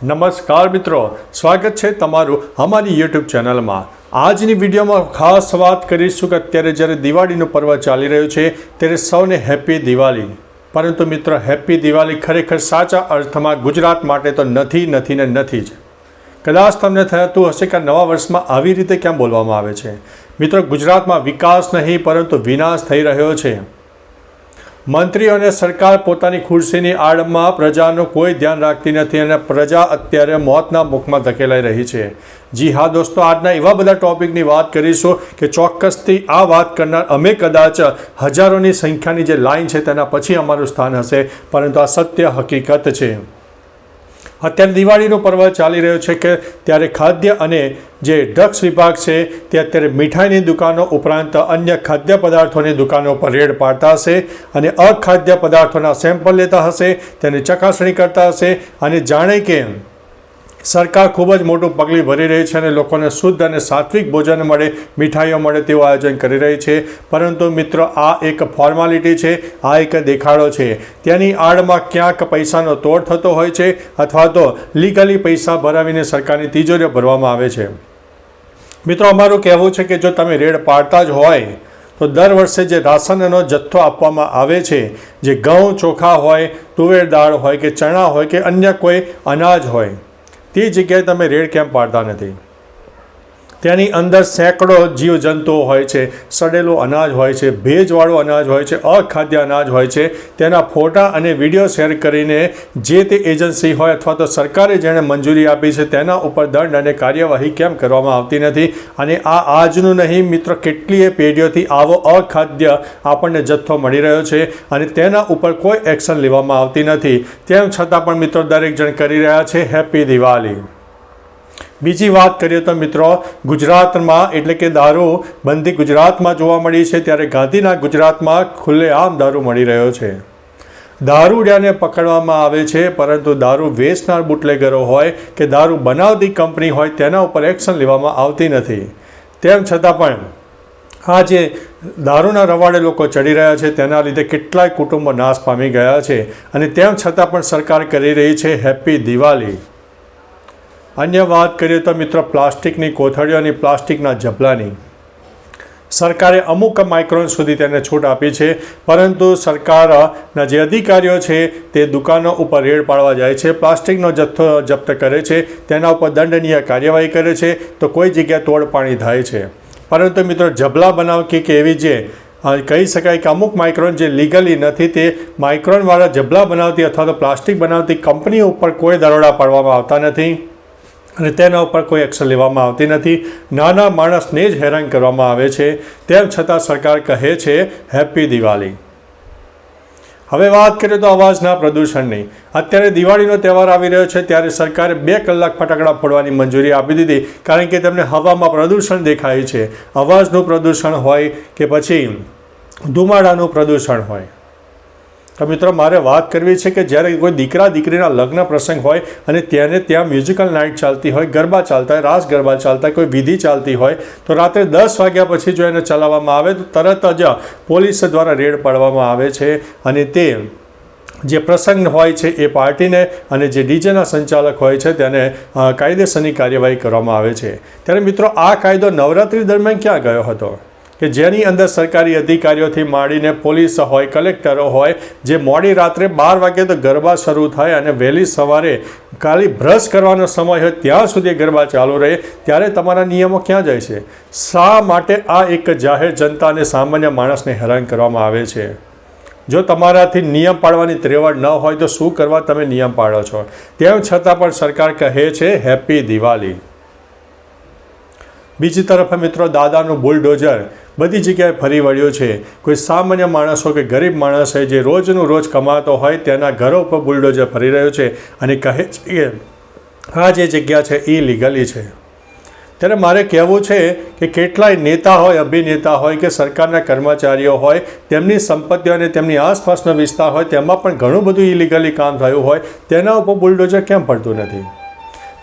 નમસ્કાર મિત્રો, સ્વાગત છે તમારું અમારી યુટ્યુબ ચેનલમાં। આજની વિડીયોમાં ખાસ વાત કરીશું કે અત્યારે જ્યારે દિવાળીનું પર્વ ચાલી રહ્યું છે ત્યારે સૌને હેપી દિવાળી। પરંતુ મિત્રો, હેપી દિવાળી ખરેખર સાચા અર્થમાં ગુજરાત માટે તો નથી જ। કદાચ તમને થતું હશે કે નવા વર્ષમાં આવી રીતે કેમ બોલવામાં આવે છે। મિત્રો, ગુજરાતમાં વિકાસ નહીં પરંતુ વિનાશ થઈ રહ્યો છે। મંત્રીઓ અને સરકાર પોતાની ખુરશીની આડમાં પ્રજાનું કોઈ ધ્યાન રાખતી નથી અને પ્રજા અત્યારે મોતના મુખમાં ધકેલાઈ રહી છે। જી હા દોસ્તો, આજના એવા બધા ટોપિકની વાત કરીશું કે ચોક્કસથી આ વાત કરનાર અમે કદાચ હજારોની સંખ્યાની જે લાઈન છે તેના પછી અમારું સ્થાન હશે, પરંતુ આ સત્ય હકીકત છે। અત્યારે દિવાળીનો પર્વ ચાલી રહ્યો છે કે ત્યારે ખાદ્ય અને જે ડ્રગ્સ વિભાગ છે તે અત્યારે મીઠાઈની દુકાનો ઉપરાંત અન્ય ખાદ્ય પદાર્થોની દુકાનો પર રેડ પાડતા હશે અને અખાદ્ય પદાર્થોના સેમ્પલ લેતા હશે, તેની ચકાસણી કરતા હશે અને જાણે કે સરકાર ખૂબ જ મોટું પગલું ભરી રહી છે અને લોકોને શુદ્ધ અને સાત્વિક ભોજન મળે, મીઠાઈઓ મળે તેવું આયોજન કરી રહી છે। પરંતુ મિત્રો, આ એક ફોર્માલિટી છે, આ એક દેખાડો છે। તેની આડમાં ક્યાંક પૈસાનો તોડ થતો હોય છે અથવા તો લીગલી પૈસા ભરાવીને સરકારની તિજોરીઓ ભરવામાં આવે છે। મિત્રો, અમારું કહેવું છે કે જો તમે રેડ પાડતા જ હોય તો દર વર્ષે જે રાશનનો જથ્થો આપવામાં આવે છે, જે ઘઉં ચોખા હોય, તુવેર દાળ હોય કે ચણા હોય કે અન્ય કોઈ અનાજ હોય, તે જગ્યાએ તમે રેડ કેમ પાડતા નથી? તેની અંદર સેંકડો જીવજંતુઓ હોય છે, સડેલું અનાજ હોય છે, ભેજવાળું અનાજ હોય છે, અખાદ્ય અનાજ હોય છે। તેના ફોટા અને વિડીયો શેર કરીને જે તે એજન્સી હોય અથવા તો સરકારે જેણે મંજૂરી આપી છે તેના ઉપર દંડ અને કાર્યવાહી કેમ કરવામાં આવતી નથી? અને આ આજનું નહીં મિત્રો, કેટલીય પેઢીઓથી આવો અખાદ્ય આપણને જથ્થો મળી રહ્યો છે અને તેના ઉપર કોઈ એક્શન લેવામાં આવતી નથી। તેમ છતાં પણ મિત્રો દરેક જણ કરી રહ્યા છે હેપી દિવાળી। બીજી વાત કરીએ તો મિત્રો, ગુજરાતમાં એટલે કે દારૂ બંધી ગુજરાતમાં જોવા મળી છે, ત્યારે ગાંધીના ગુજરાતમાં ખુલ્લેઆમ દારૂ મળી રહ્યો છે। દારૂડિયાને પકડવામાં આવે છે, પરંતુ દારૂ વેચનાર બુટલેગરો હોય કે દારૂ બનાવતી કંપની હોય તેના ઉપર એક્શન લેવામાં આવતી નથી। તેમ છતાં પણ આ જે દારૂના રવાડે લોકો ચડી રહ્યા છે તેના લીધે કેટલાય કુટુંબો નાશ પામી ગયા છે અને તેમ છતાં પણ સરકાર કરી રહી છે હેપી દિવાળી। અન્ય વાત કરીએ તો મિત્રો, પ્લાસ્ટિકની કોથળીઓ અને પ્લાસ્ટિકના ઝબલાની સરકારે અમુક માઇક્રોન સુધી તેને છૂટ આપી છે, પરંતુ સરકારના જે અધિકારીઓ છે તે દુકાનો ઉપર રેડ પાડવા જાય છે, પ્લાસ્ટિકનો જથ્થો જપ્ત કરે છે, તેના ઉપર દંડનીય કાર્યવાહી કરે છે તો કોઈ જગ્યાએ તોડપાણી થાય છે। પરંતુ મિત્રો, ઝબલા બનાવતી કે એવી જે કહી શકાય કે અમુક માઇક્રોન જે લીગલી નથી તે માઇક્રોનવાળા ઝબલા બનાવતી અથવા તો પ્લાસ્ટિક બનાવતી કંપનીઓ ઉપર કોઈ દરોડા પાડવામાં આવતા નથી અને તેના ઉપર કોઈ એક્શન લેવામાં આવતી નથી। નાના માણસને જ હેરાન કરવામાં આવે છે। તેમ છતાં સરકાર કહે છે હેપી દિવાળી। હવે વાત કરીએ તો અવાજના પ્રદૂષણની। અત્યારે દિવાળીનો તહેવાર આવી રહ્યો છે ત્યારે સરકારે 2 કલાક ફટાકડા ફોડવાની મંજૂરી આપી દીધી, કારણ કે તેમને હવામાં પ્રદૂષણ દેખાય છે। અવાજનું પ્રદૂષણ હોય કે પછી ધુમાડાનું પ્રદૂષણ હોય। તો મિત્રો, મારે વાત કરવી છે કે જ્યારે કોઈ દીકરા દીકરીના લગ્ન પ્રસંગ હોય અને ત્યાં મ્યુઝિકલ નાઇટ ચાલતી હોય, ગરબા ચાલતા હોય, રાસ ગરબા ચાલતા હોય, કોઈ વિધિ ચાલતી હોય તો રાત્રે 10 વાગ્યા પછી જો એને ચલાવવામાં આવે તો તરત જ પોલીસ દ્વારા રેડ પાડવામાં આવે છે અને તે જે પ્રસંગ હોય છે એ પાર્ટીને અને જે ડીજેના સંચાલક હોય છે તેને કાયદેસરની કાર્યવાહી કરવામાં આવે છે। ત્યારે મિત્રો, આ કાયદો નવરાત્રિ દરમિયાન ક્યાં ગયો હતો કે જેની અંદર સરકારી અધિકારીઓથી માંડીને પોલીસ હોય, કલેક્ટરો હોય, જે મોડી રાત્રે 12 વાગે તો ગરબા શરૂ થાય અને વહેલી સવારે ખાલી બ્રશ કરવાનો સમય હોય ત્યાં સુધી ગરબા ચાલુ રહે, ત્યારે તમારા નિયમો ક્યાં જાય છે? શા માટે આ એક જાહેર જનતા અને સામાન્ય માણસને હેરાન કરવામાં આવે છે? જો તમારાથી નિયમ પાળવાની ત્રેવડ ન હોય તો શું કરવા તમે નિયમ પાળો છો? તેમ છતાં પણ સરકાર કહે છે હેપી દિવાળી। બીજી તરફ મિત્રો, દાદાનું બુલડોઝર બધી જગ્યાએ ફરી વળ્યું છે। કોઈ સામાન્ય માણસ હોય કે ગરીબ માણસ હોય જે રોજનું રોજ કમાતો હોય તેના ઘરો પર બુલડોઝર ફરી રહ્યો છે અને કહે છે કે આ જે જગ્યા છે એ લીગલી છે। ત્યારે મારે કહેવું છે કે કેટલાય નેતા હોય, અભિનેતા હોય કે સરકારના કર્મચારીઓ હોય, તેમની સંપત્તિઓ અને તેમની આસપાસનો વિસ્તાર હોય તેમાં પણ ઘણું બધું ઇલીગલી કામ થયું હોય, તેના ઉપર બુલડોઝર કેમ પડતું નથી?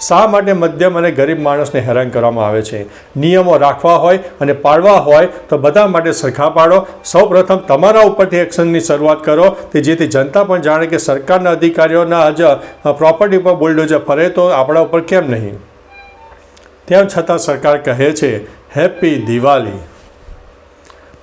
શા માટે મધ્યમ અને ગરીબ માણસને હેરાન કરવામાં આવે છે? નિયમો રાખવા હોય અને પાળવા હોય તો બધા માટે સરખા પાડો. સૌપ્રથમ તમારા ઉપરથી એક્શનની શરૂઆત કરો કે જેથી જનતા પણ જાણે કે સરકારના અધિકારીઓના જ પ્રોપર્ટી પર બુલડોઝર ફરે તો આપણા ઉપર કેમ નહીં? તેમ છતાં સરકાર કહે છે હેપી દિવાળી.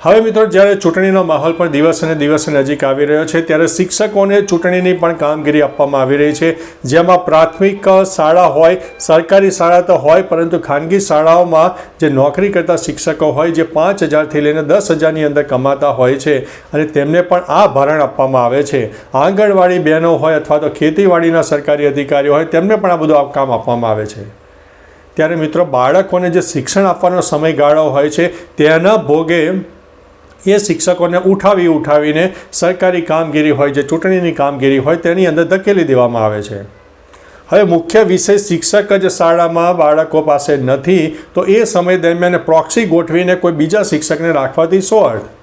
હવે મિત્રો, જ્યારે ચૂંટણીનો માહોલ પણ દિવસે ને દિવસે નજીક આવી રહ્યો છે ત્યારે શિક્ષકોને ચૂંટણીની પણ કામગીરી આપવામાં આવી રહી છે, જેમાં પ્રાથમિક શાળા હોય, સરકારી શાળા તો હોય, પરંતુ ખાનગી શાળાઓમાં જે નોકરી કરતા શિક્ષકો હોય, જે 5,000થી લઈને 10,000ની અંદર કમાતા હોય છે, અને તેમને પણ આ ભારણ આપવામાં આવે છે. આંગણવાડી બહેનો હોય અથવા તો ખેતીવાડીના સરકારી અધિકારીઓ હોય, તેમને પણ આ બધું કામ આપવામાં આવે છે. ત્યારે મિત્રો, બાળકોને જે શિક્ષણ આપવાનો સમયગાળો હોય છે તેના ભોગે એ શિક્ષકોને ઉઠાવીને સરકારી કામગીરી હોય, જે ચૂંટણીની કામગીરી હોય, તેની અંદર ધકેલી દેવામાં આવે છે. હવે મુખ્ય વિષય શિક્ષક જ શાળામાં બાળકો પાસે નથી તો એ સમય દરમિયાન પ્રોક્સી ગોઠવીને કોઈ બીજા શિક્ષકને રાખવાથી શું અર્થ?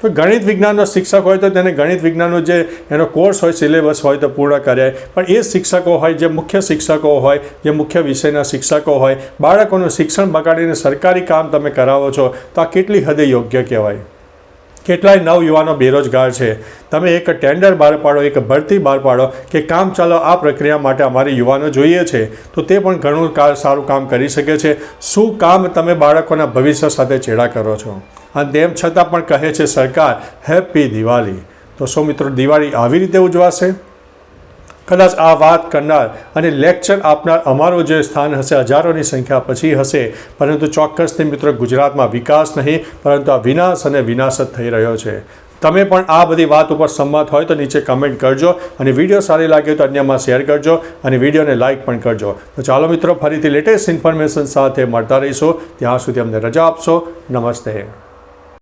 તો ગણિત વિજ્ઞાનનો શિક્ષક હોય તો તેને ગણિત વિજ્ઞાનનો જે એનો કોર્સ હોય, સિલેબસ હોય તો પૂર્ણ કરે, પણ એ શિક્ષકો હોય, જે મુખ્ય શિક્ષકો હોય, જે મુખ્ય વિષયના શિક્ષકો હોય, બાળકોનું શિક્ષણ બગાડીને સરકારી કામ તમે કરાવો છો તો આ કેટલી હદે યોગ્ય કહેવાય? કેટલાય નવયુવાનો બેરોજગાર છે. તમે એક ટેન્ડર બહાર પાડો, એક ભરતી બહાર પાડો કે કામ ચાલો આ પ્રક્રિયા માટે અમારે યુવાનો જોઈએ છે, તો તે પણ ઘણું સારું કામ કરી શકે છે. શું કામ તમે બાળકોના ભવિષ્ય સાથે ચેડા કરો છો? અને તેમ છતાં પણ કહે છે સરકાર હેપી દિવાળી. તો શું મિત્રો, દિવાળી આવી રીતે ઉજવાશે? કદાચ આ વાત કરનાર અને લેક્ચર આપનાર અમારું જે સ્થાન હશે હજારોની સંખ્યા પછી હશે, પરંતુ ચોક્કસથી મિત્રો ગુજરાતમાં વિકાસ નહીં પરંતુ આ વિનાશ અને વિનાશ જ થઈ રહ્યો છે. તમે પણ આ બધી વાત ઉપર સંમત હોય તો નીચે કમેન્ટ કરજો, અને વિડીયો સારી લાગે તો અન્યમાં શેર કરજો, અને વિડીયોને લાઇક પણ કરજો. તો ચાલો મિત્રો, ફરીથી લેટેસ્ટ ઇન્ફોર્મેશન સાથે મળતા રહીશું. ત્યાં સુધી અમને રજા આપશો. નમસ્તે.